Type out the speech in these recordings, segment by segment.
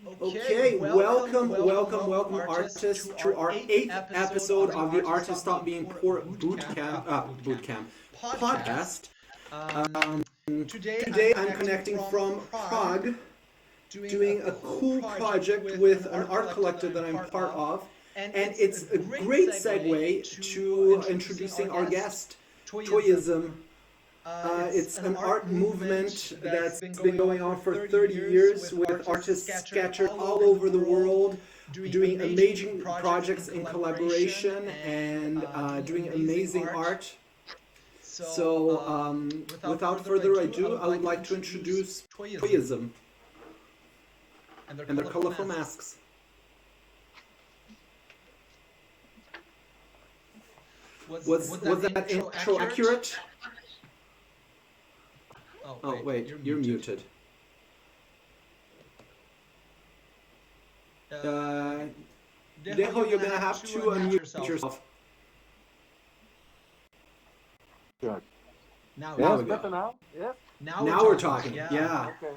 Okay, welcome, artists, to our eighth episode of the Artist Stop Being Poor bootcamp podcast. Um, Today I'm connecting from Prague, doing a cool project with an art collective that I'm part of, and it's a great segue to introducing our guest, Toyism. It's an art movement that's been going on for 30 years with artists scattered all over the world, doing amazing projects in collaboration and doing amazing art. So, without further ado, I would like to introduce Toyism and their colorful masks. Was that intro accurate? Oh, wait, you're muted. Deho, you're gonna have to unmute yourself. Sure. Now Yes, we go. better now? Yes? Now we're talking. Yeah. Okay.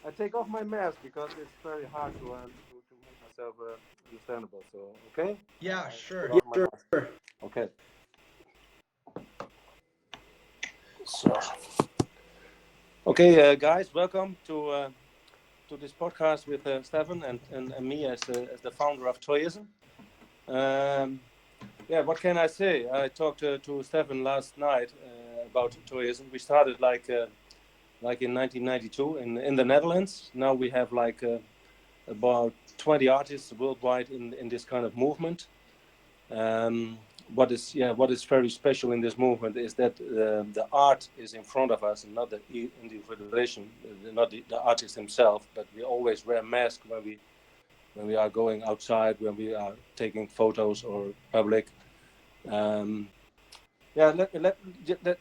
I take off my mask because it's very hard to make myself understandable. So, okay? Yeah, sure. Put off my mask. Sure. Okay. So, okay, guys, welcome to this podcast with Stefan and me as the founder of Toyism. Yeah, what can I say? I talked to Stefan last night about Toyism. We started like in 1992 in the Netherlands. Now we have about 20 artists worldwide in this kind of movement. What is very special in this movement is that the art is in front of us and not the individuation, not the artist himself, but we always wear a mask when we are going outside, when we are taking photos or public. Let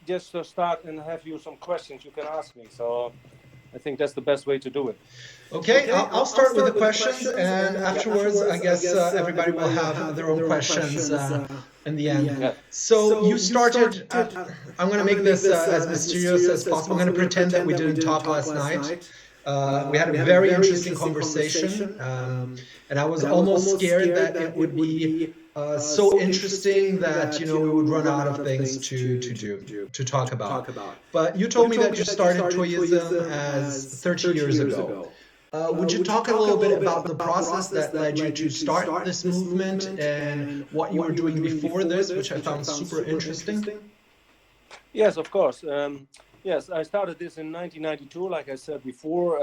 just start and have you some questions you can ask me. So I think that's the best way to do it. Okay, I'll start with the questions, and afterwards, I guess everybody will have their own questions in the end. Yeah. So you started, I'm going to make this as mysterious as possible. I'm going to pretend that we didn't talk last night. We had a very interesting conversation, and I was almost scared that it would be so interesting that we would run out of things to talk about. But you told me that you started Toyism as 30 years ago. Would you talk a little bit about the process that led you to start this movement and what you were doing before this, which I found super interesting? Yes, of course. Yes, I started this in 1992, like I said before.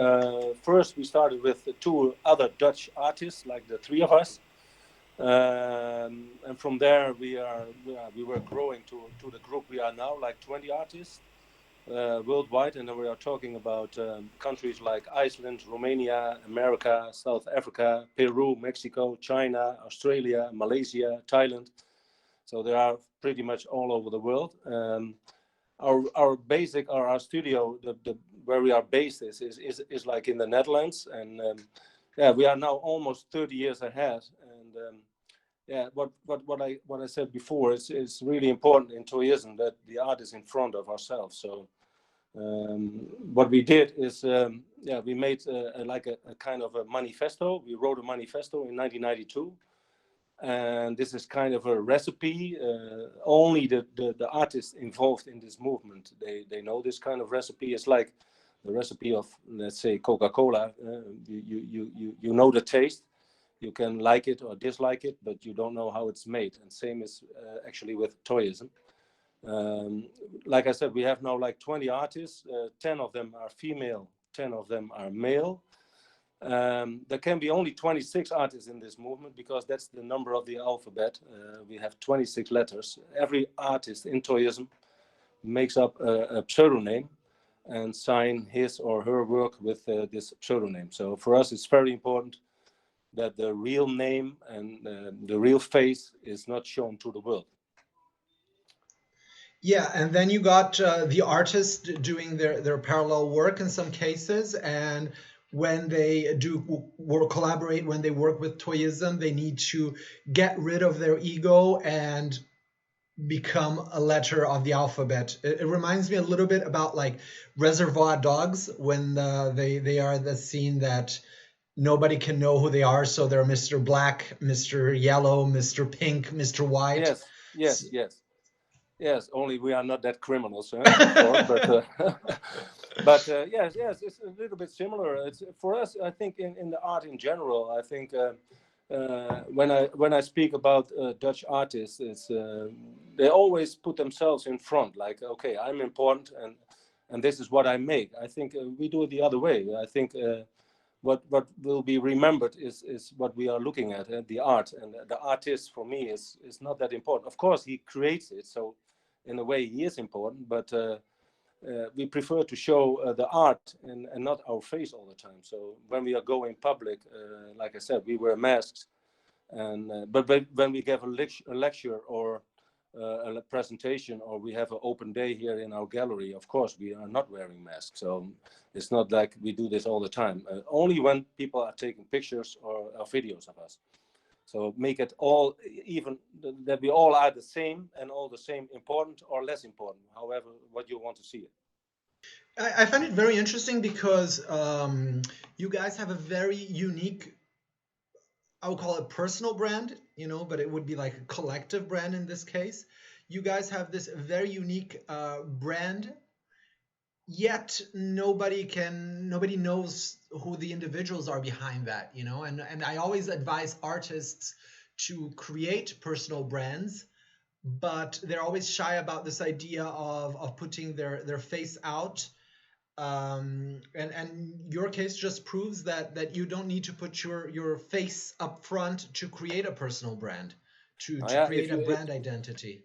First, we started with two other Dutch artists, like the three of us. And from there, we were growing to the group we are now, like 20 artists worldwide. And then we are talking about countries like Iceland, Romania, America, South Africa, Peru, Mexico, China, Australia, Malaysia, Thailand. So they are pretty much all over the world. Our studio, where we are based is like in the Netherlands, and we are now almost 30 years ahead. And what I said before is really important in Toyism, that the art is in front of ourselves. So what we did is we made a kind of a manifesto. We wrote a manifesto in 1992. And this is kind of a recipe. Only the artists involved in this movement, they know this kind of recipe. It's like the recipe of, let's say, Coca-Cola. You know the taste. You can like it or dislike it, but you don't know how it's made. And same is actually with Toyism. Like I said, we have now like 20 artists. 10 of them are female, 10 of them are male. There can be only 26 artists in this movement because that's the number of the alphabet. We have 26 letters. Every artist in Toyism makes up a pseudonym and sign his or her work with this pseudonym. So for us, it's very important that the real name and the real face is not shown to the world. Yeah, and then you got the artists doing their parallel work in some cases, and when they collaborate, when they work with Toyism, they need to get rid of their ego and become a letter of the alphabet. It reminds me a little bit about like Reservoir Dogs when they are the scene that nobody can know who they are, so they're Mr. Black, Mr. Yellow, Mr. Pink, Mr. White. Yes. Only we are not that criminals, of course. But yes, it's a little bit similar. It's for us. I think in the art in general. I think when I speak about Dutch artists, it's they always put themselves in front. Like, okay, I'm important, and this is what I make. I think we do it the other way. I think. What will be remembered is what we are looking at, the art, and the artist for me is not that important. Of course, he creates it, so in a way he is important, but we prefer to show the art and not our face all the time. So when we are going public, like I said, we wear masks, and but when we give a lecture or a presentation, or we have an open day here in our gallery, of course we are not wearing masks. So it's not like we do this all the time, only when people are taking pictures or videos of us. So make it all even, that we all are the same, and all the same, important or less important, however what you want to see it. I find it very interesting because you guys have a very unique, I would call it personal brand, but it would be like a collective brand in this case. You guys have this very unique brand, yet nobody knows who the individuals are behind that, and I always advise artists to create personal brands, but they're always shy about this idea of putting their face out. And your case just proves that you don't need to put your face up front to create a personal brand, to create a brand identity.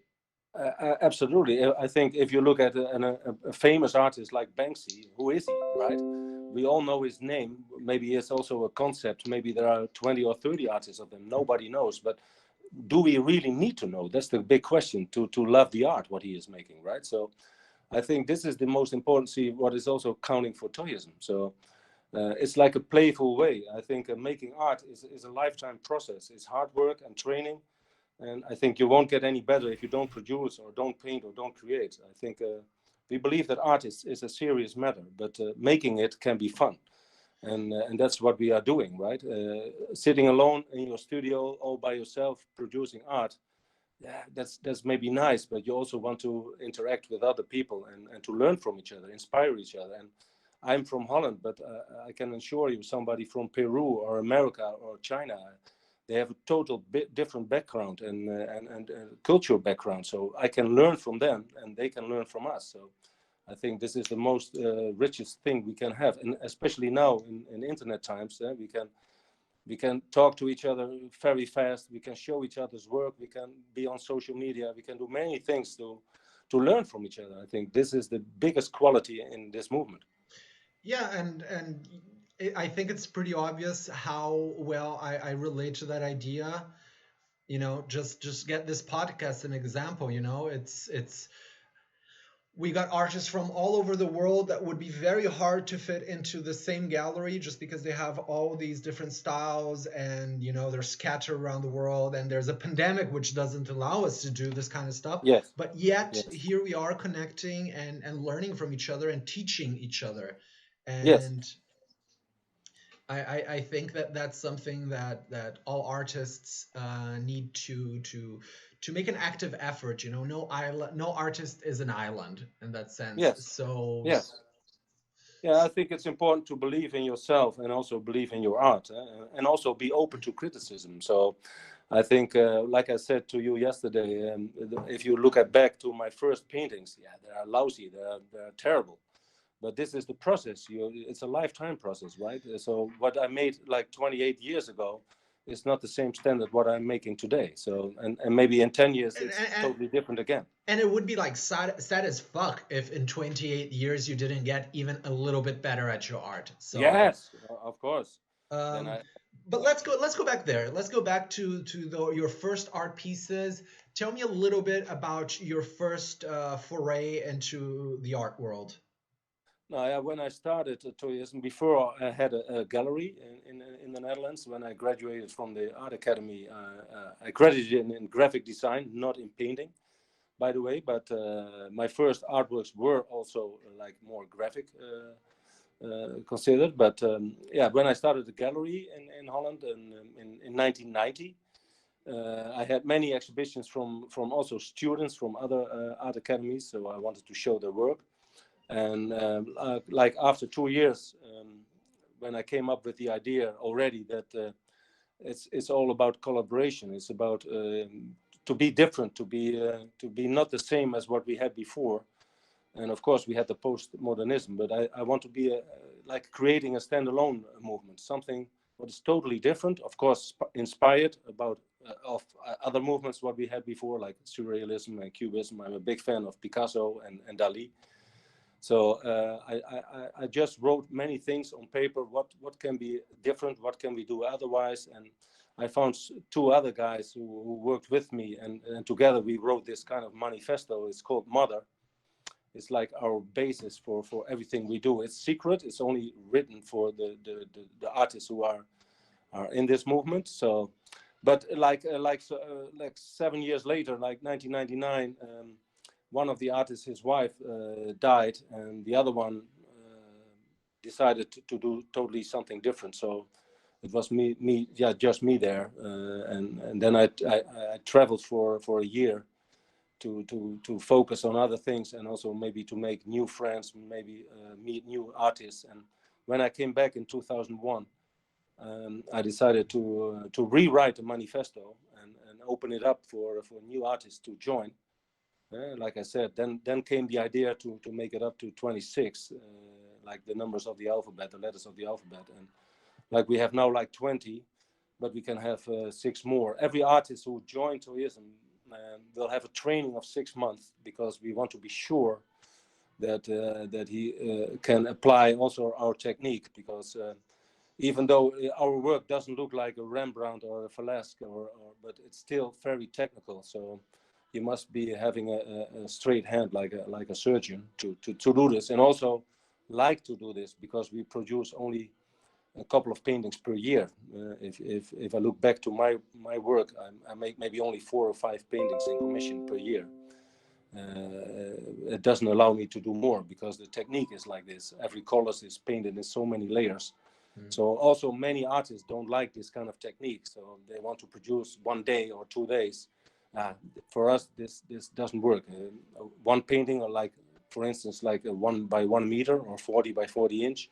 Absolutely. I think if you look at a famous artist like Banksy, who is he, right? We all know his name. Maybe it's also a concept. Maybe there are 20 or 30 artists of them. Nobody knows. But do we really need to know? That's the big question, to love the art, what he is making, right? So I think this is the most important, see, what is also counting for Toyism. So it's like a playful way. I think making art is a lifetime process. It's hard work and training. And I think you won't get any better if you don't produce or don't paint or don't create. I think we believe that art is a serious matter, but making it can be fun. And that's what we are doing, right? Sitting alone in your studio all by yourself producing art, yeah, that's maybe nice, but you also want to interact with other people and to learn from each other, inspire each other. And I'm from Holland, but I can assure you, somebody from Peru or America or China, they have a total different background and cultural background. So I can learn from them, and they can learn from us. So I think this is the most richest thing we can have, and especially now in internet times, we can talk to each other very fast. We can show each other's work. We can be on social media. We can do many things to learn from each other. I think this is the biggest quality in this movement. Yeah, and I think it's pretty obvious how well I relate to that idea. Just get this podcast an example. It's we got artists from all over the world that would be very hard to fit into the same gallery, just because they have all these different styles, and they're scattered around the world, and there's a pandemic which doesn't allow us to do this kind of stuff. Yes. But yet here we are connecting and learning from each other and teaching each other. And yes. I think that's something that all artists need to make an active effort. No artist is an island in that sense. Yes. So yes. Yeah, I think it's important to believe in yourself and also believe in your art, and also be open to criticism. So I think, like I said to you yesterday, if you look back to my first paintings, yeah, they are lousy, they're terrible. But this is the process. It's a lifetime process, right? So what I made like 28 years ago is not the same standard what I'm making today. So and maybe in 10 years it's totally different again. And it would be like sad as fuck if in 28 years you didn't get even a little bit better at your art. So yes, of course. But let's go back there. Let's go back to your first art pieces. Tell me a little bit about your first foray into the art world. No, yeah, when I started Toyism, before I had a gallery in the Netherlands. When I graduated from the art academy, I graduated in graphic design, not in painting, by the way. But my first artworks were also like more graphic considered. But yeah, when I started the gallery in Holland in 1990, I had many exhibitions from also students from other art academies. So I wanted to show their work. And like after 2 years, when I came up with the idea already that it's all about collaboration. It's about to be different, to be not the same as what we had before. And of course, we had the post-modernism, but I want to be like creating a standalone movement, something what is totally different. Of course, inspired about of other movements what we had before, like surrealism and cubism. I'm a big fan of Picasso and Dali. So I just wrote many things on paper. What can be different? What can we do otherwise? And I found two other guys who worked with me, and together we wrote this kind of manifesto. It's called Mother. It's like our basis for everything we do. It's secret. It's only written for the artists who are in this movement. So, but like 7 years later, like 1999, one of the artists, his wife, died, and the other one decided to do totally something different. So it was just me there, and then I traveled for a year to focus on other things, and also maybe to make new friends, maybe meet new artists. And when I came back in 2001, I decided to rewrite the manifesto and open it up for new artists to join. Like I said, then came the idea to make it up to 26, like the numbers of the alphabet, the letters of the alphabet. And like we have now like 20, but we can have 6 more. Every artist who joined Toyism will have a training of 6 months, because we want to be sure that he can apply also our technique, because even though our work doesn't look like a Rembrandt or a Velasquez, but it's still very technical. So you must be having a straight hand, like a surgeon, to do this, and also like to do this, because we produce only a couple of paintings per year. If I look back to my work, I make maybe only 4 or 5 paintings in commission per year. It doesn't allow me to do more, because the technique is like this. Every color is painted in so many layers. So also many artists don't like this kind of technique, so they want to produce 1 day or 2 days. For us, this doesn't work. One painting, or like, for instance, like a 1 by 1 meter or 40 by 40 inch,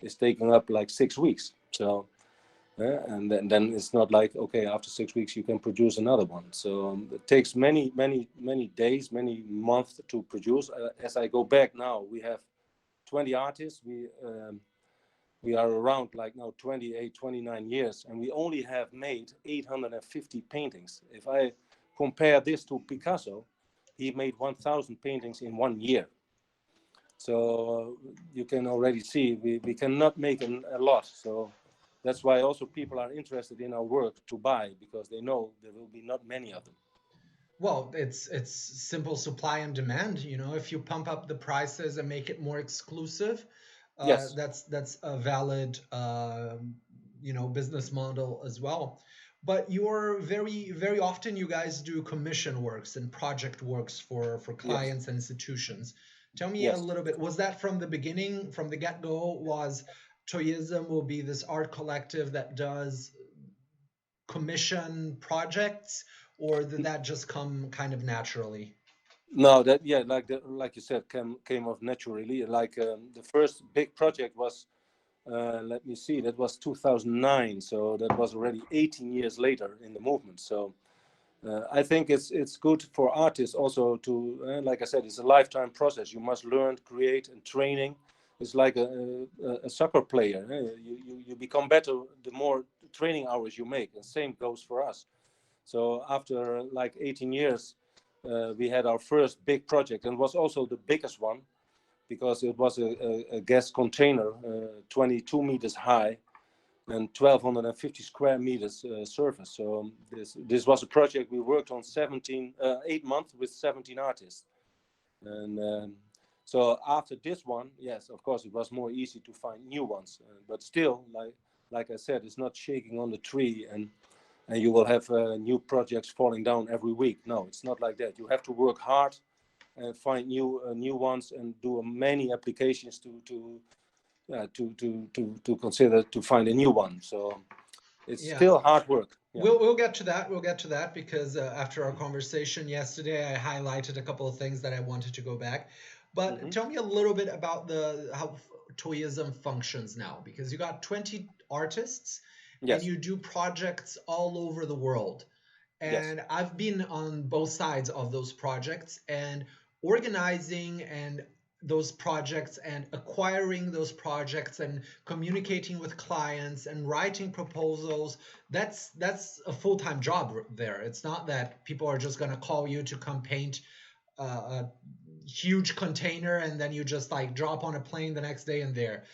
is taking up like 6 weeks. So, and then it's not like, okay, after 6 weeks you can produce another one. So it takes many days, many months to produce. As I go back now, we have 20 artists. We are around like now 28, 29 years, and we only have made 850 paintings. If I compare this to Picasso, he made 1,000 paintings in 1 year. So you can already see we cannot make a lot. So that's why also people are interested in our work to buy, because they know there will be not many of them. Well, it's simple supply and demand. If you pump up the prices and make it more exclusive, Yes. that's a valid business model as well. But you're very often, you guys do commission works and project works for clients and institutions. Tell me a little bit, was that from the beginning, from the get-go, was Toyism will be this art collective that does commission projects, or did that just come kind of naturally? No, like you said, came off naturally. Like the first big project was, let me see, that was 2009. So that was already 18 years later in the movement. So I think it's good for artists also to, like I said, it's a lifetime process. You must learn, create, and training. It's like a soccer player. You become better the more training hours you make, and same goes for us. So after like 18 years, we had our first big project, and was also the biggest one, because it was a gas container, 22 meters high, and 1,250 square meters surface. So this was a project we worked on 8 months with 17 artists. And so after this one, yes, of course, it was more easy to find new ones. But still, like I said, it's not shaking on the tree, and you will have new projects falling down every week. No, it's not like that. You have to work hard and find new ones, and do many applications to to consider to find a new one. So it's still hard work. Yeah. We'll get to that. We'll get to that because after our conversation yesterday, I highlighted a couple of things that I wanted to go back. But tell me a little bit about how Toyism functions now, because you got 20 artists and you do projects all over the world. And I've been on both sides of those projects, and organizing and those projects and acquiring those projects and communicating with clients and writing proposals, that's a full-time job there. It's not that people are just going to call you to come paint a huge container and then you just like drop on a plane the next day and there.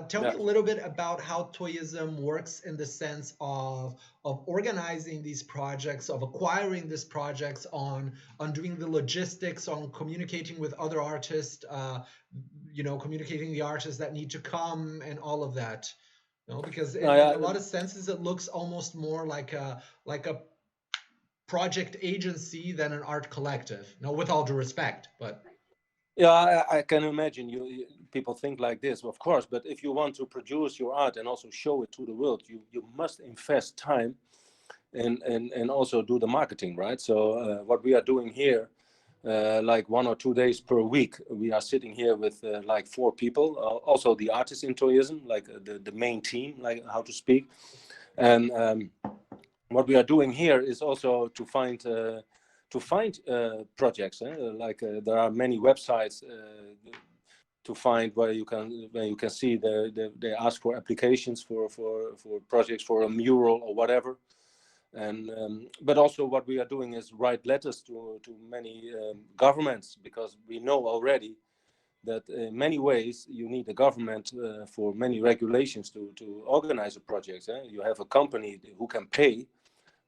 Tell me a little bit about how Toyism works in the sense of organizing these projects, of acquiring these projects, on doing the logistics, on communicating with other artists, communicating the artists that need to come and all of that. Because in a lot of senses it looks almost more like a project agency than an art collective. No, with all due respect, but. Yeah, I can imagine people think like this, of course. But if you want to produce your art and also show it to the world, you must invest time and also do the marketing, right? So what we are doing here, like 1 or 2 days per week, we are sitting here with like 4 people, also the artists in Toyism, like the main team, like how to speak. And what we are doing here is also to find projects. There are many websites to find where you can see they ask for applications for projects, for a mural or whatever. And but also what we are doing is write letters to many governments, because we know already that in many ways you need a government for many regulations to organize a project. You have a company who can pay,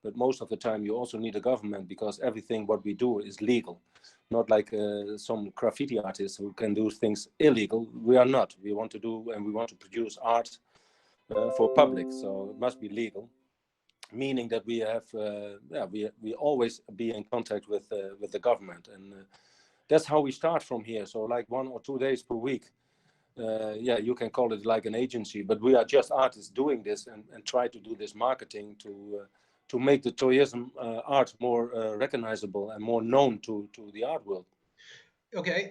but most of the time you also need a government, because everything what we do is legal. Not like some graffiti artists who can do things illegal. We are not. We want to do and we want to produce art for public, so it must be legal. Meaning that we have, we always be in contact with the government, and that's how we start from here. So like 1 or 2 days per week. You can call it like an agency, but we are just artists doing this and try to do this marketing to make the Toyism art more recognizable and more known to the art world. Okay,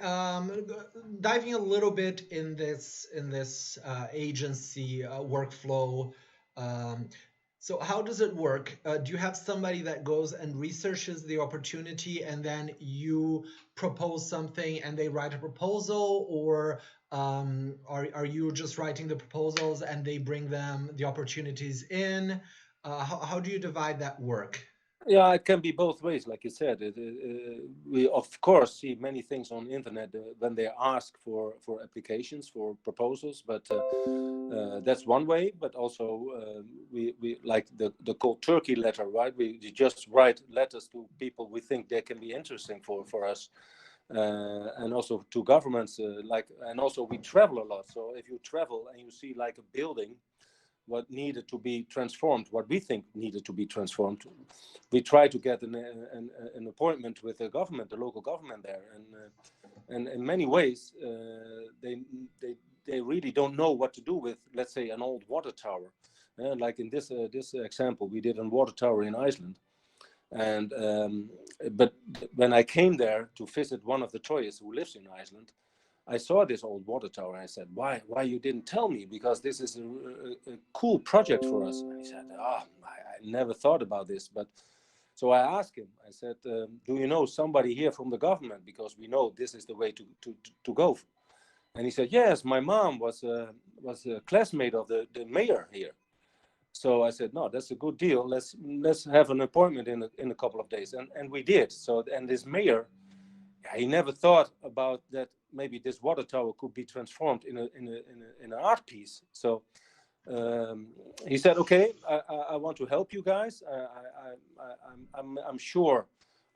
diving a little bit in this agency workflow. So how does it work? Do you have somebody that goes and researches the opportunity and then you propose something and they write a proposal, or are you just writing the proposals and they bring them the opportunities in? How do you divide that work? Yeah, it can be both ways, like you said. We of course see many things on the internet when they ask for applications, for proposals, but that's one way. But also we like the cold turkey letter, right? We just write letters to people we think they can be interesting for us, and also to governments. And also we travel a lot. So if you travel and you see like a building what needed to be transformed, what we think needed to be transformed, we try to get an appointment with the government, the local government there, and in many ways they really don't know what to do with, let's say, an old water tower. Like in this example, we did a water tower in Iceland, and but when I came there to visit one of the Toyists who lives in Iceland, I saw this old water tower and I said, why you didn't tell me? Because this is a cool project for us. And he said, I never thought about this. But so I asked him, I said, do you know somebody here from the government? Because we know this is the way to go. And he said, yes, my mom was a classmate of the mayor here. So I said, no, that's a good deal. Let's have an appointment in a couple of days. And we did. So, and this mayor, he never thought about that. Maybe this water tower could be transformed in an art piece. So he said, "Okay, I want to help you guys. I'm sure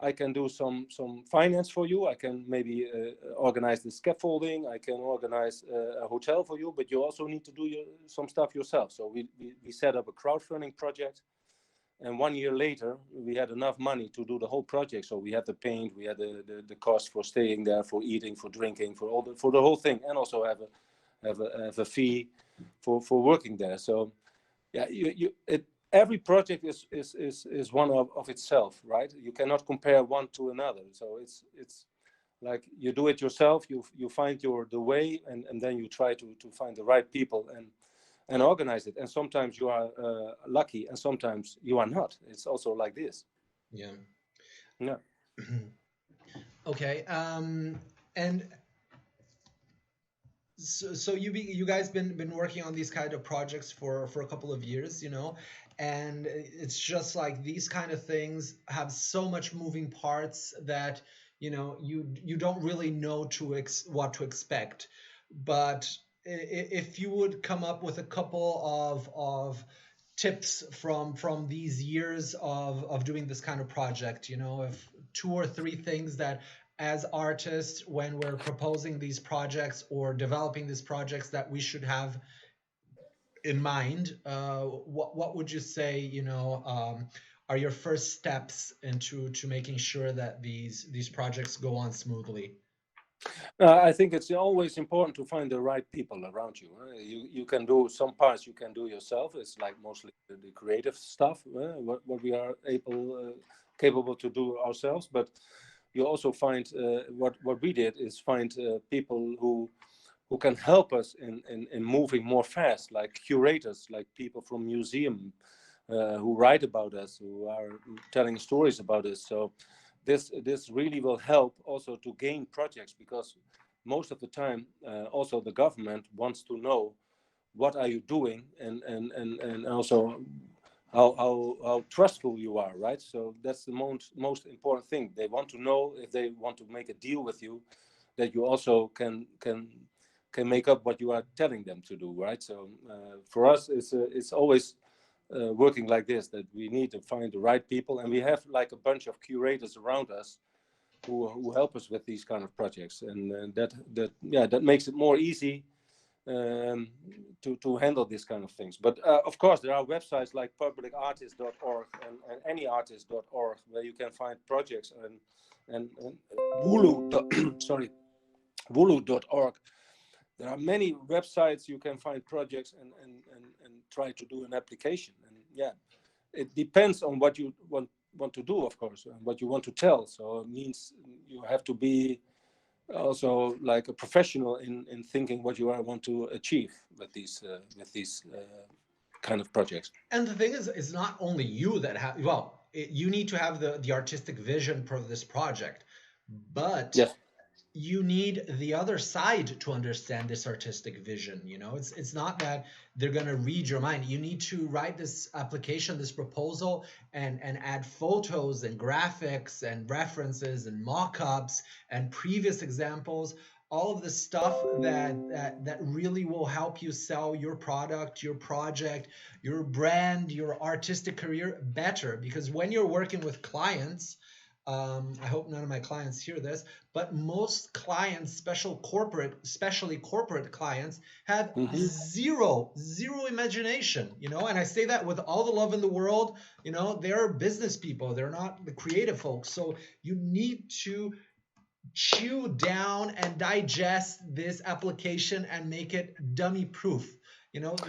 I can do some finance for you. I can maybe organize the scaffolding. I can organize a hotel for you. But you also need to do some stuff yourself." So we set up a crowdfunding project. And 1 year later, we had enough money to do the whole project. So we had the paint, we had the cost for staying there, for eating, for drinking, for the whole thing, and also have have a fee for working there. So yeah, every project is one of itself, right? You cannot compare one to another. So it's like you do it yourself. You find the way, and then you try to find the right people and organize it. And sometimes you are lucky, and sometimes you are not. It's also like this. Yeah. Yeah. Okay. And so you guys been working on these kind of projects for a couple of years, and it's just like these kind of things have so much moving parts that you don't really know what to expect. But if you would come up with a couple of tips from these years of doing this kind of project, if 2 or 3 things that as artists, when we're proposing these projects or developing these projects, that we should have in mind, what would you say, are your first steps into making sure that these projects go on smoothly? I think it's always important to find the right people around you. You can do some parts you can do yourself. It's like mostly the creative stuff, what we are capable to do ourselves. But you also find what we did is find people who can help us in moving more fast, like curators, like people from museum who write about us, who are telling stories about us. So this really will help also to gain projects, because most of the time also the government wants to know what are you doing, and also how trustful you are, right? So that's the most important thing. They want to know, if they want to make a deal with you, that you also can make up what you are telling them to do, right? So for us, it's always working like this, that we need to find the right people, and we have like a bunch of curators around us who help us with these kind of projects, and that makes it more easy to handle these kind of things. But of course, there are websites like publicartist.org and anyartist.org where you can find projects, and Wulu, sorry, Wulu.org. There are many websites you can find projects and try to do an application. And yeah, it depends on what you want to do, of course, and what you want to tell. So it means you have to be also like a professional in thinking what you want to achieve with these kind of projects. And the thing is, it's not only you that have, well, you need to have the artistic vision for this project, but Yes. you need the other side to understand this artistic vision. It's not that they're going to read your mind. You need to write this application, this proposal, and add photos and graphics and references and mock-ups and previous examples, all of the stuff that really will help you sell your product, your project, your brand, your artistic career better. Because when you're working with clients, I hope none of my clients hear this, but most clients, especially corporate clients, have zero imagination, and I say that with all the love in the world. They're business people, they're not the creative folks. So you need to chew down and digest this application and make it dummy proof.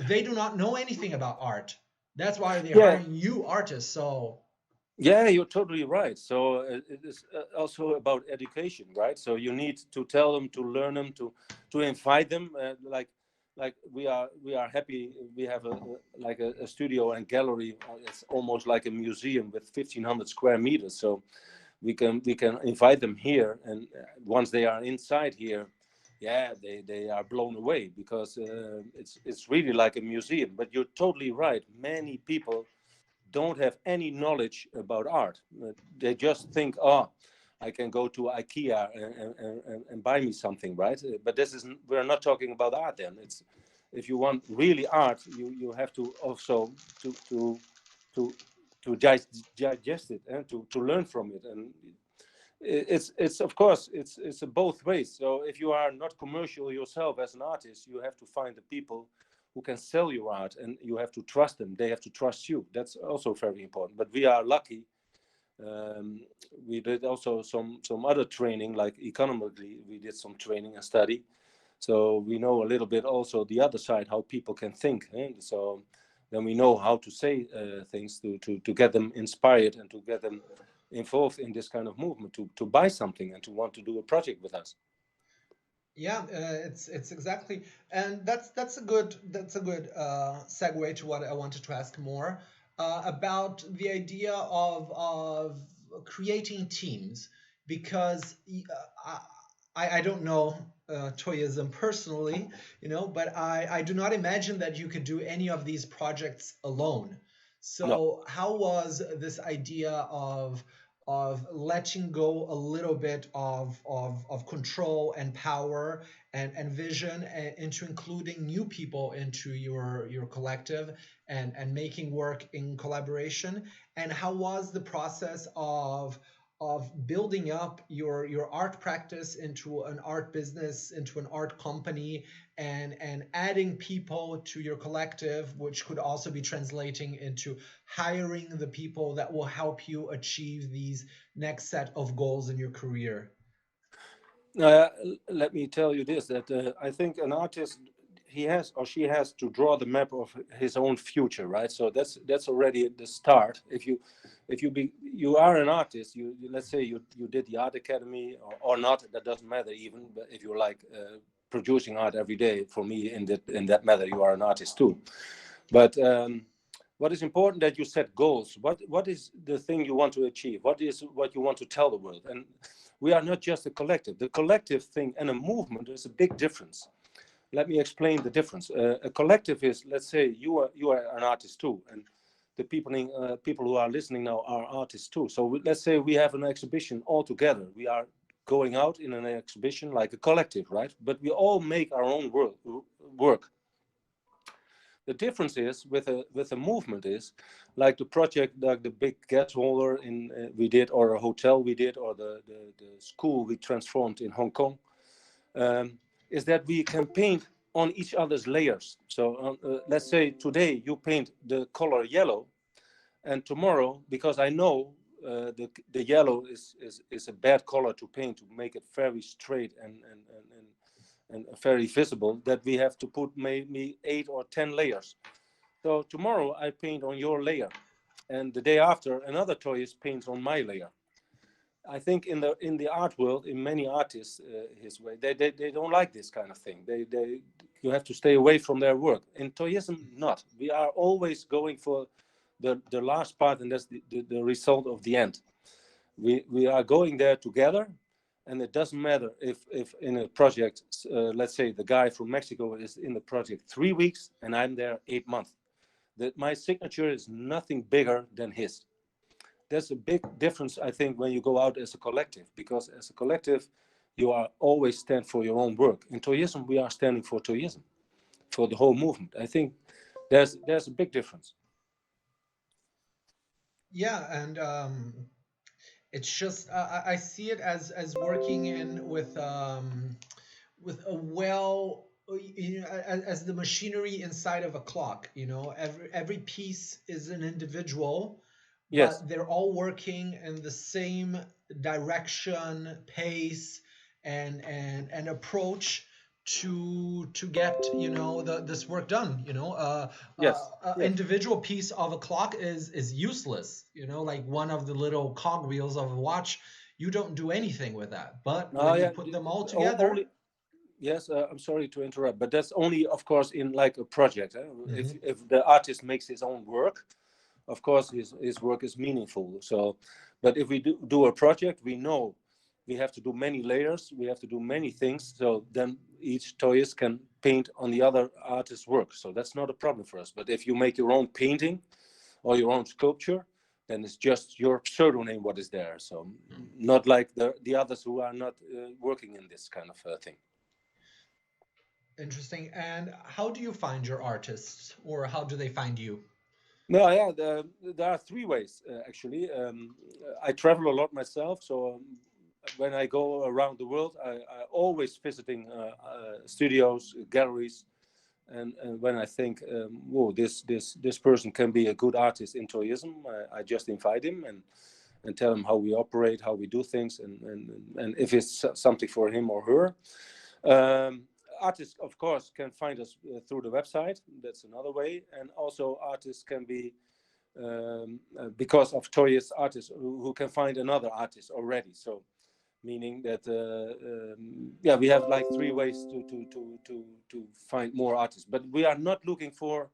They do not know anything about art. That's why they're hiring you artists. So yeah, you're totally right. So it is also about education, right? So you need to tell them, to learn them, to invite them. Like we are happy. We have a studio and gallery. It's almost like a museum with 1,500 square meters. So we can invite them here, and once they are inside here, yeah, they are blown away, because it's really like a museum. But you're totally right. Many people don't have any knowledge about art. They just think, oh, I can go to IKEA and buy me something, right? But we're not talking about art then. It's, if you want really art, you have to also to digest it and to learn from it. And it's of course it's a both ways. So if you are not commercial yourself as an artist, you have to find the people who can sell your art, and you have to trust them. They have to trust you. That's also very important. But we are lucky. We did also some other training, like economically, we did some training and study. So we know a little bit also the other side, how people can think. So then we know how to say things to get them inspired and to get them involved in this kind of movement, to buy something and to want to do a project with us. Yeah, it's exactly, and that's a good segue to what I wanted to ask more about the idea of creating teams, because I don't know Toyism personally, but I do not imagine that you could do any of these projects alone. No. So how was this idea of letting go a little bit of control and power and vision, into including new people into your collective, and making work in collaboration? And how was the process of building up your art practice into an art business, into an art company, and adding people to your collective, which could also be translating into hiring the people that will help you achieve these next set of goals in your career? Let me tell you this, that I think an artist, he has or she has to draw the map of his own future, right? So that's already the start. You are an artist, let's say you did the art academy, or not, that doesn't matter even. But if you like producing art every day, for me, in that matter, you are an artist too. But what is important, that you set goals. What is the thing you want to achieve? What you want to tell the world? And we are not just a collective. The collective thing and a movement is a big difference. Let me explain the difference. A collective is, let's say you are an artist too, and the people who are listening now are artists too. So let's say we have an exhibition all together. We are going out in an exhibition like a collective, right? But we all make our own work. The difference is with a movement is, like the project, like the big gas holder we did, or a hotel we did, or the school we transformed in Hong Kong, is that we can paint on each other's layers. So let's say today you paint the color yellow, and tomorrow, because I know the yellow is a bad color to paint, to make it very straight and very visible, that we have to put maybe 8 or 10 layers. So tomorrow I paint on your layer, and the day after another toyist paints on my layer. I think in the art world, in many artists, his way, they don't like this kind of thing. You have to stay away from their work. In Toyism, not. We are always going for the last part, and that's the result of the end. We are going there together. And it doesn't matter if in a project, let's say the guy from Mexico is in the project 3 weeks and I'm there 8 months. That my signature is nothing bigger than his. There's a big difference, I think, when you go out as a collective, because as a collective, you are always stand for your own work. In Toyism, we are standing for Toyism, for the whole movement. I think there's a big difference. Yeah, and it's just I see it as working in with a as the machinery inside of a clock. Every piece is an individual, Yes. but they're all working in the same direction, pace, and approach to get this work done. Yes. Yes. Individual piece of a clock is useless. Like one of the little cog wheels of a watch. You don't do anything with that. But when you put them all together. Yes, I'm sorry to interrupt, but that's only, of course, in like a project. Mm-hmm. If the artist makes his own work, of course, his work is meaningful. So, but if we do a project, we know we have to do many layers, we have to do many things. So then each toyist can paint on the other artist's work. So that's not a problem for us. But if you make your own painting or your own sculpture, then it's just your pseudonym what is there. So not like the others who are not working in this kind of thing. Interesting. And how do you find your artists, or how do they find you? No, yeah, there are 3 ways actually. I travel a lot myself, so when I go around the world, I always visiting studios, galleries, and when I think, whoa, this person can be a good artist in Toyism, I just invite him and tell him how we operate, how we do things, and if it's something for him or her. artists, of course, can find us through the website. That's another way. And also artists can be, because of Toyist artists who can find another artist already. So meaning that, yeah, we have like 3 ways to find more artists. But we are not looking for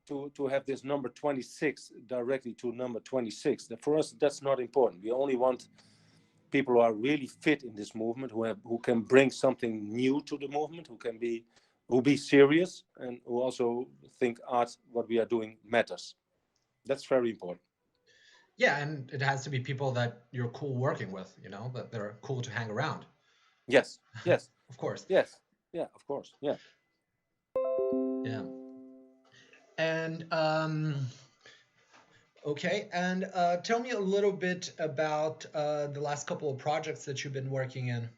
to have this number 26 directly to number 26. For us, that's not important. We only want people who are really fit in this movement, who can bring something new to the movement, who be serious, and who also think art, what we are doing, matters. That's very important. Yeah, and it has to be people that you're cool working with, you know, that they're cool to hang around. Yes, yes. Of course. Yes, yeah, of course, yeah. Yeah. And okay, and tell me a little bit about the last couple of projects that you've been working in.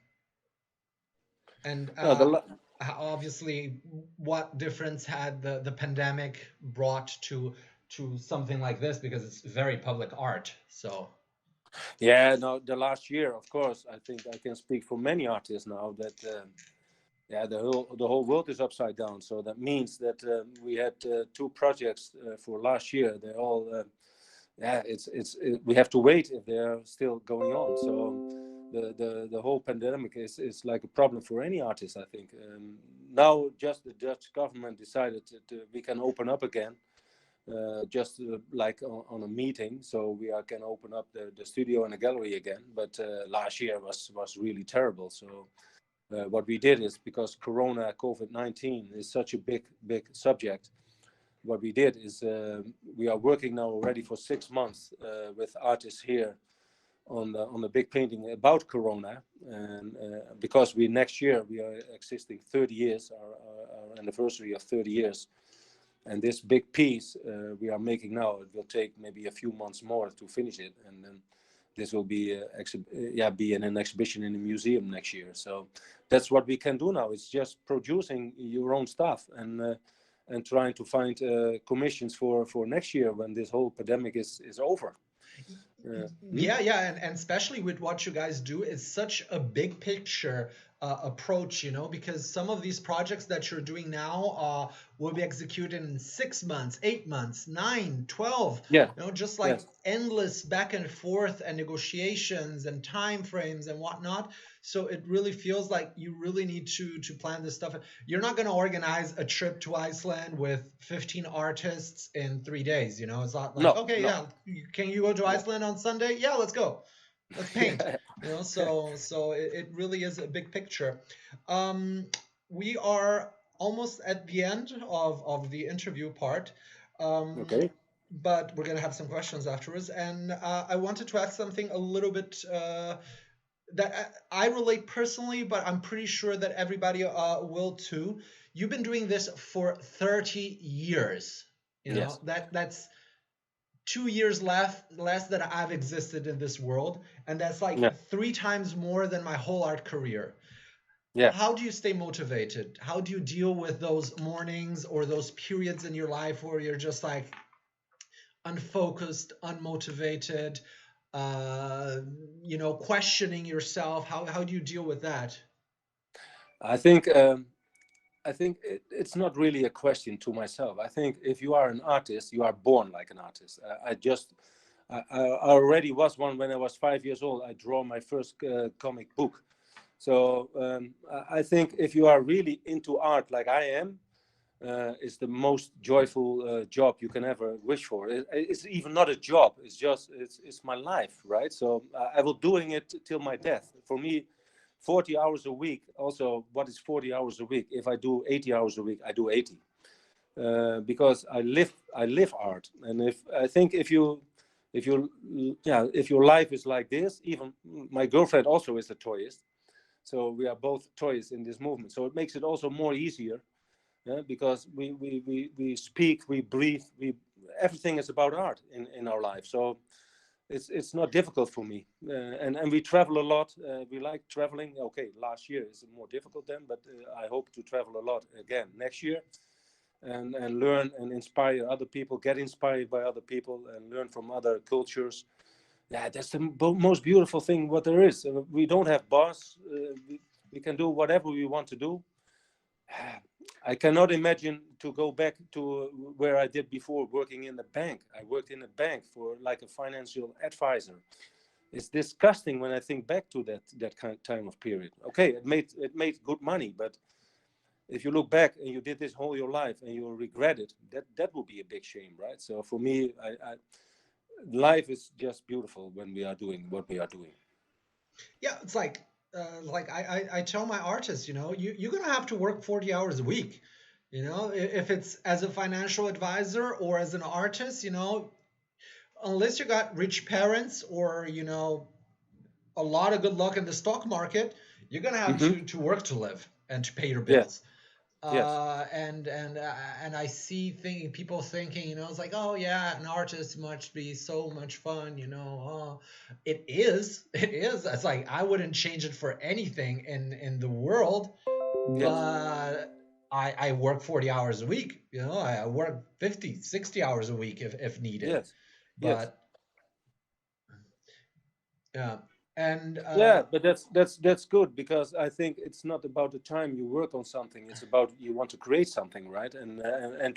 And obviously, what difference had the pandemic brought to something like this, because it's very public art. So yeah, no, the last year, of course, I think I can speak for many artists now that yeah, the whole world is upside down. So that means that we had 2 projects for last year. They're all yeah, we have to wait if they're still going on. So the whole pandemic is like a problem for any artist, I think. Now just the Dutch government decided that we can open up again, just like on a meeting, so we can open up the studio and the gallery again. But last year was really terrible. So what we did is, because COVID-19 is such a big subject, what we did is we are working now already for 6 months with artists here on the big painting about Corona, and because next year we are existing 30 years, our anniversary of 30 years, and this big piece we are making now, it will take maybe a few months more to finish it, and then this will be be in an exhibition in a museum next year. So that's what we can do now. It's just producing your own stuff and trying to find commissions for next year when this whole pandemic is over. Yeah, and especially with what you guys do, it's such a big picture approach, you know, because some of these projects that you're doing now will be executed in 6 months, 8 months, 9, 12, Yeah, you know, just like yes. endless back and forth and negotiations and time frames and whatnot. So it really feels like you really need to plan this stuff. You're not going to organize a trip to Iceland with 15 artists in 3 days, you know. It's not like, okay, No. yeah, can you go to Iceland on Sunday? Yeah, let's go. Let's paint. You know, so it really is a big picture. We are almost at the end of the interview part. Okay. But we're gonna have some questions afterwards, and I wanted to ask something a little bit that I relate personally, but I'm pretty sure that everybody will too. You've been doing this for 30 years. You know, Yes. that's 2 years less that I've existed in this world, and that's like Yeah. 3 times more than my whole art career. Yeah. How do you stay motivated? How do you deal with those mornings or those periods in your life where you're just like unfocused, unmotivated, you know, questioning yourself? How do you deal with that? I think it's not really a question to myself. I think if you are an artist, you are born like an artist. I already was one when I was 5 years old. I draw my first comic book. So I think if you are really into art like I am, it's the most joyful job you can ever wish for. It's even not a job. It's just it's my life, right? So I will doing it till my death. For me, 40 hours a week. Also, what is 40 hours a week? If I do 80 hours a week, I do 80, because I live art. And if your life is like this, even my girlfriend also is a Toyist, so we are both Toyists in this movement. So it makes it also more easier, because we speak, we breathe, everything is about art in our life. So it's not difficult for me, and we travel a lot. We like traveling. Okay, last year is more difficult then, but I hope to travel a lot again next year, and learn and inspire other people, get inspired by other people, and learn from other cultures. Yeah, that's the most beautiful thing what there is. We don't have boss. We can do whatever we want to do. I cannot imagine to go back to where I did before, working in the bank. I worked in a bank for like a financial advisor. It's disgusting when I think back to that kind of time of period. Okay, it made good money, but if you look back and you did this whole your life and you regret it, that would be a big shame, right? So for me, life is just beautiful when we are doing what we are doing. Yeah, it's like I tell my artists, you're gonna have to work 40 hours a week. If it's as a financial advisor or as an artist, unless you got rich parents or a lot of good luck in the stock market, you're gonna have Hmm. to work to live and to pay your Yes, bills. yes, And I see people thinking, it's like, oh yeah, an artist must be so much fun, Oh, it is. It's like I wouldn't change it for anything in the world, yes, but I work 40 hours a week, I work 50, 60 hours a week if needed. yes, yes. But yeah, and Yeah, but that's good, because I think it's not about the time you work on something. It's about you want to create something, right? And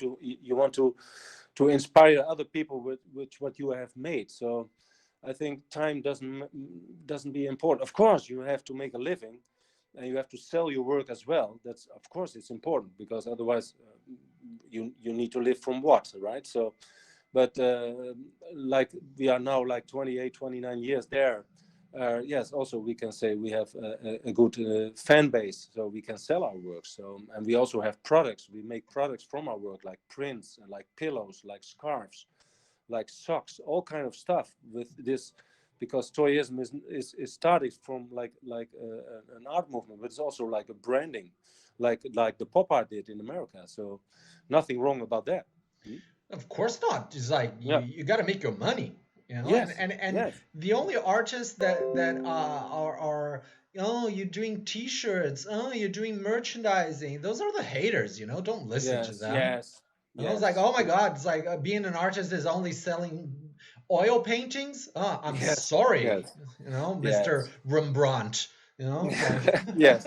you want to inspire other people with what you have made. So I think time doesn't be important. Of course, you have to make a living, and you have to sell your work as well. That's, of course, it's important, because otherwise you need to live from what, right? So, but like we are now like 28, 29 years there. Yes, also we can say we have a good fan base, so we can sell our work. So, and we also have products. We make products from our work, like prints, and like pillows, like scarves, like socks, all kind of stuff with this, because Toyism is started from like an art movement, but it's also like a branding, like the pop art did in America. So, nothing wrong about that. Hmm? of course not. It's like Yeah. you got to make your money, and Yes. and Yes. the only artists that are oh, you're doing T-shirts, oh, you're doing merchandising. Those are the haters, Don't listen to Yes. them. Yes. I was like, Yes. oh my God, it's like being an artist is only selling oil paintings. I'm Yes. sorry, Yes. Mr. Yes. Rembrandt. It's like Yes.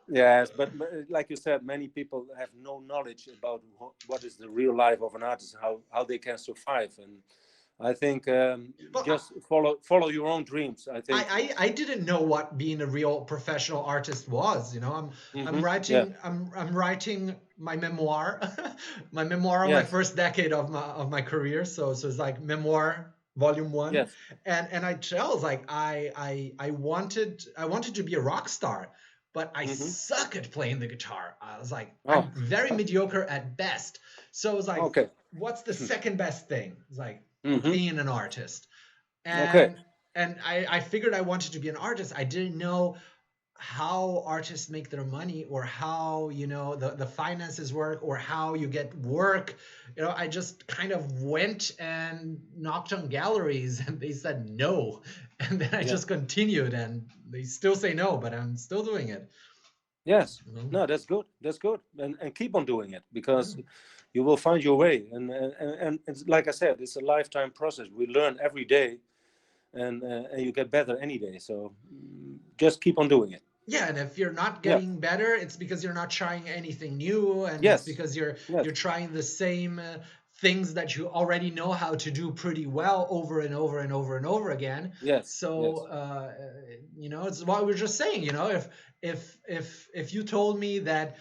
Yes, but like you said, many people have no knowledge about what is the real life of an artist, how they can survive, and I think well, just follow your own dreams. I think. I didn't know what being a real professional artist was. I'm Hmm. Yeah. writing I'm writing my memoir, my memoir on my Yes. first decade of my career. So it's like memoir volume one, Yes. and I tell, it's like I wanted to be a rock star, but I Hmm. suck at playing the guitar. I was like, Oh. I'm very mediocre at best. So it's like, Okay. what's the second best thing? It's like Hmm. being an artist. Okay. And I figured I wanted to be an artist. I didn't know how artists make their money, or how the finances work, or how you get work. I just kind of went and knocked on galleries, and they said no, and then I Yeah. just continued, and they still say no, but I'm still doing it. Yes. you know? No, that's good. That's good, and keep on doing it, because Yeah. you will find your way. And it's like I said, it's a lifetime process. We learn every day, and you get better any day. So just keep on doing it. Yeah, and if you're not Yeah. getting better, it's because you're not trying anything new, and it's Yes. because you're Yes. you're trying the same things that you already know how to do pretty well over and over and over and over again. Yes. So Yes. it's what we are just saying. If you told me that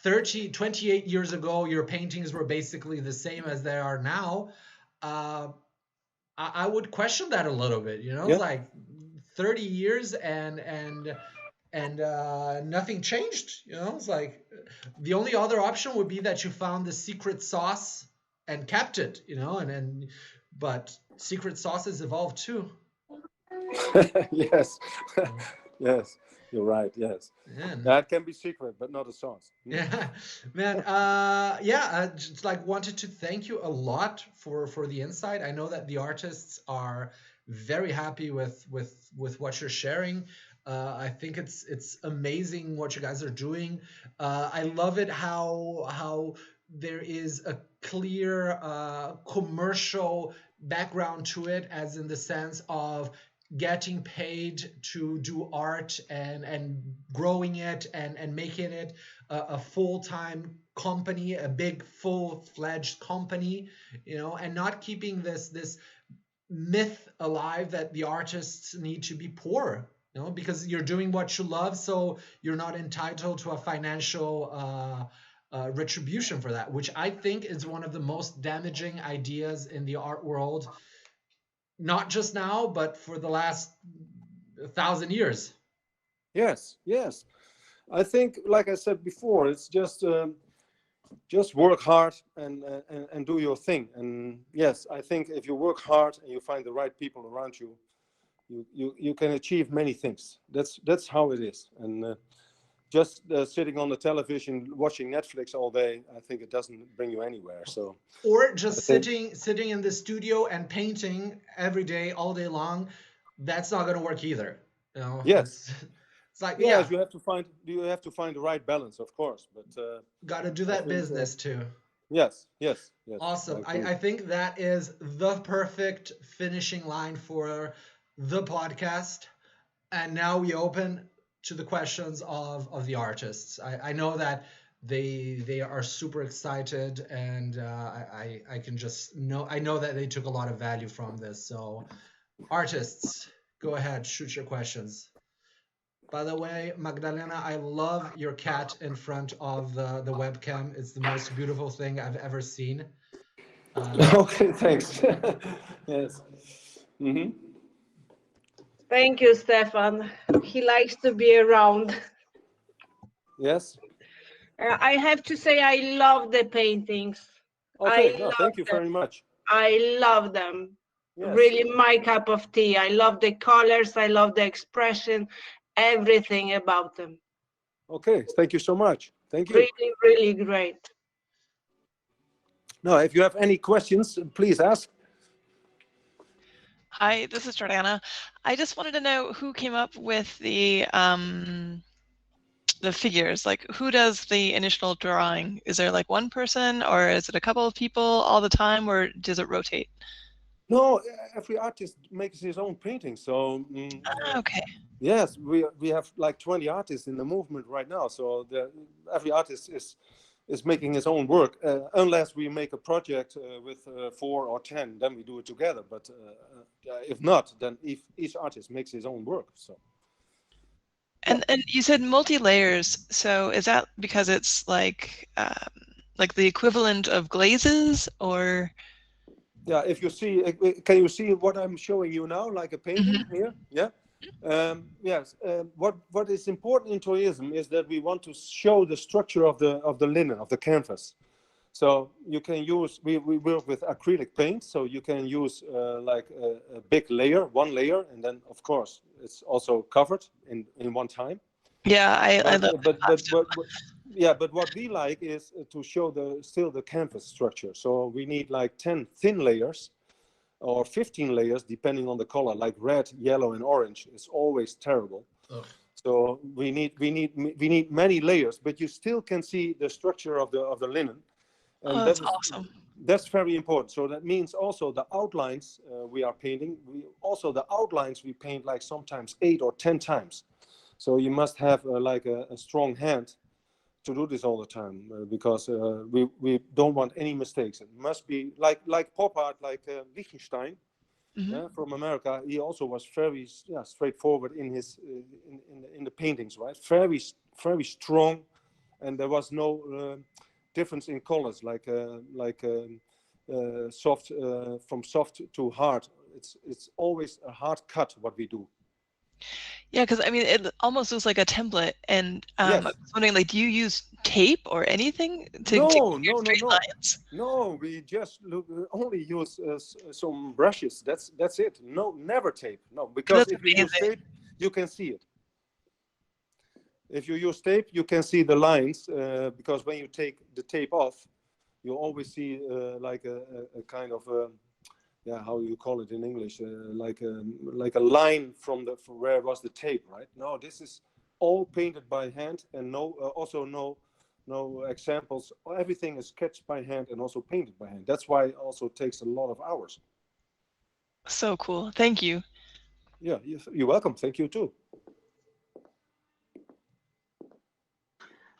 28 years ago your paintings were basically the same as they are now, uh, I would question that a little bit. It's Yeah. like 30 years and nothing changed. It's like the only other option would be that you found the secret sauce and kept it. But secret sauces evolve too. Yes. Mm. Yes. You're right. Yes. And That can be secret, but not a sauce. Hmm? yeah, man. Yeah, I just like wanted to thank you a lot for the insight. I know that the artists are very happy with what you're sharing. I think it's amazing what you guys are doing. I love it how there is a clear commercial background to it, as in the sense of getting paid to do art and growing it and making it a full-time company, a big full-fledged company, and not keeping this myth alive that the artists need to be poor, because you're doing what you love, so you're not entitled to a financial retribution for that, which I think is one of the most damaging ideas in the art world, not just now, but for the last 1,000 years. Yes, yes. I think, like I said before, it's just work hard and do your thing. And yes, I think if you work hard and you find the right people around you, you can achieve many things. That's how it is. And just sitting on the television watching Netflix all day, I think it doesn't bring you anywhere. So, or just sitting in the studio and painting every day, all day long, that's not going to work either. Yes. It's like, yes, you have to find the right balance, of course. But got to do that business too. Yes. Awesome. I think that is the perfect finishing line for the podcast. And now we open to the questions of the artists. I know that they are super excited, and I can just know, I know that they took a lot of value from this. So artists, go ahead, shoot your questions. By the way, Magdalena, I love your cat in front of the webcam. It's the most beautiful thing I've ever seen. Okay, thanks. Yes. Mm-hmm. Thank you, Stefan. He likes to be around. Yes. I have to say, I love the paintings. Okay, no, thank you very much. I love them. Yes. Really my cup of tea. I love the colors. I love the expression, everything about them. Okay, thank you so much. Thank you. Really, really great. Now, if you have any questions, please ask. Hi, this is Jordana. I just wanted to know who came up with the figures. Like, who does the initial drawing? Is there like one person, or is it a couple of people all the time, or does it rotate? No, every artist makes his own painting. So okay. Yes, we have like 20 artists in the movement right now. So every artist is making his own work, unless we make a project with 4 or 10, then we do it together. But if not, then each artist makes his own work. So. And you said multi-layers. So is that because it's like the equivalent of glazes, or? Yeah, if you see, can you see what I'm showing you now, like a painting here? Yeah. Yes. What is important in Toyism is that we want to show the structure of the linen, of the canvas. So you can use, we work with acrylic paint, so you can use like a big layer, one layer, and then of course it's also covered in one time. Yeah, I love but what we like is to show still the canvas structure. So we need like 10 thin layers or 15 layers, depending on the color, like red, yellow, and orange. It's always terrible. Ugh. So we need many layers, but you still can see the structure of the linen. And that's awesome. That's very important. So that means also the outlines we are painting. The outlines we paint like sometimes 8 or 10 times. So you must have like a strong hand to do this all the time, because we don't want any mistakes. It must be like pop art, like Lichtenstein from America. He also was very straightforward in his in the paintings, right? Very strong, and there was no difference in colors, like soft from soft to hard. It's always a hard cut what we do. Yeah, because I mean, it almost looks like a template, and yes. I was wondering, like, do you use tape or anything to no, straight lines? No, we just only use some brushes. That's it. No, never tape. No, because if you use tape, you can see it. If you use tape, you can see the lines, because when you take the tape off, you always see like a kind of how you call it in English, like a line from where was the tape, right? No, this is all painted by hand, and also no examples. Everything is sketched by hand and also painted by hand. That's why it also takes a lot of hours. So cool. Thank you. Yeah, you're welcome. Thank you too.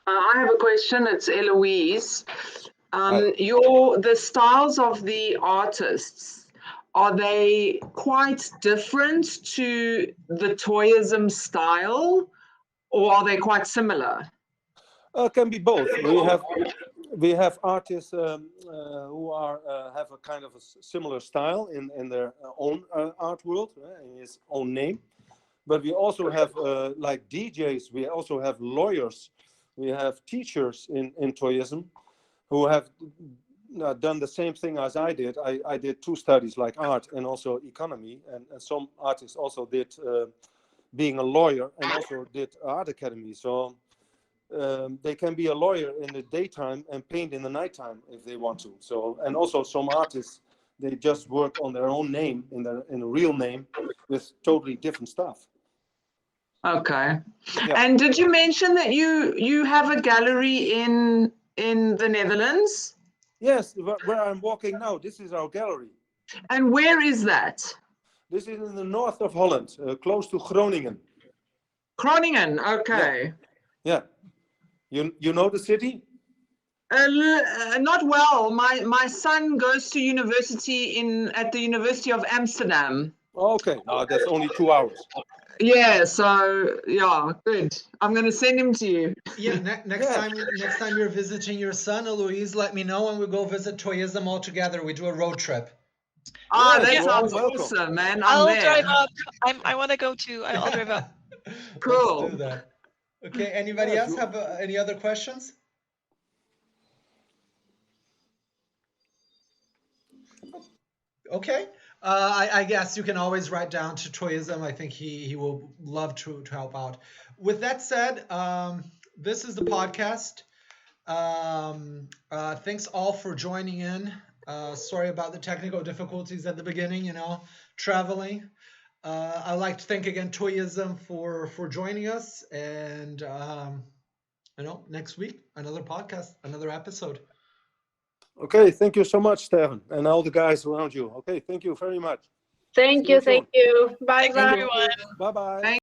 I have a question. It's Eloise. Hi. The styles of the artists, are they quite different to the Toyism style, or are they quite similar? Can be both. We have artists who are have a kind of a similar style in their own art world, in his own name. But we also have like DJs. We also have lawyers. We have teachers in Toyism who have done the same thing as I did. I did two studies, like art and also economy, and some artists also did being a lawyer and also did art academy. So they can be a lawyer in the daytime and paint in the nighttime if they want to. So, and also some artists, they just work on their own name, in a real name, with totally different stuff. Okay. Yeah. And did you mention that you have a gallery in the Netherlands? Yes, where I'm walking now, this is our gallery. And where is that? This is in the north of Holland, close to Groningen. Groningen, okay. Yeah. You know the city? Not well. My son goes to university at the University of Amsterdam. Okay, no, that's only 2 hours. Yeah, so yeah, good. I'm going to send him to you. Yeah, next time you're visiting your son, Eloise, let me know and we'll go visit Toyism all together. We do a road trip. Ah, Yes, that you're sounds all welcome. awesome, man. I'm I'll there. drive up. I want to go too. I'll drive up. Cool. Let's do that. Okay, anybody Yes, else have any other questions? Okay. I guess you can always write down to Toyism. I think he will love to help out. With that said, this is the podcast. Thanks all for joining in. Sorry about the technical difficulties at the beginning, traveling. I'd like to thank again Toyism for joining us. And, next week, another podcast, another episode. Okay, thank you so much, Stefan, and all the guys around you. Okay, thank you very much. Thank See you you. soon. Bye Thanks, bye. everyone. Bye-bye.